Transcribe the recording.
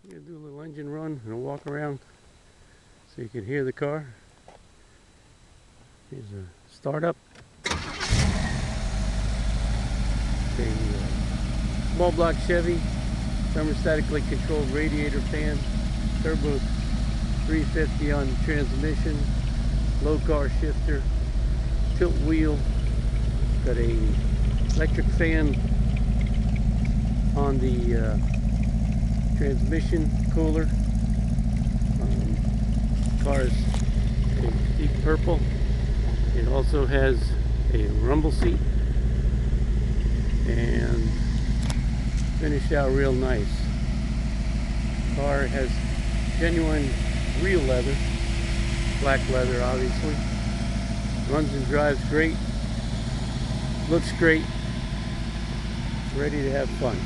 I'm going to do a little engine run and a walk around so you can hear the car. Here's a startup. It's a small block Chevy, thermostatically controlled radiator fan, turbo 350 on the transmission, low car shifter, tilt wheel, got a electric fan on the transmission cooler. Car is a deep purple. It also has a rumble seat and finished out real nice. Car has genuine real leather, black leather obviously. Runs and drives great, looks great, ready to have fun.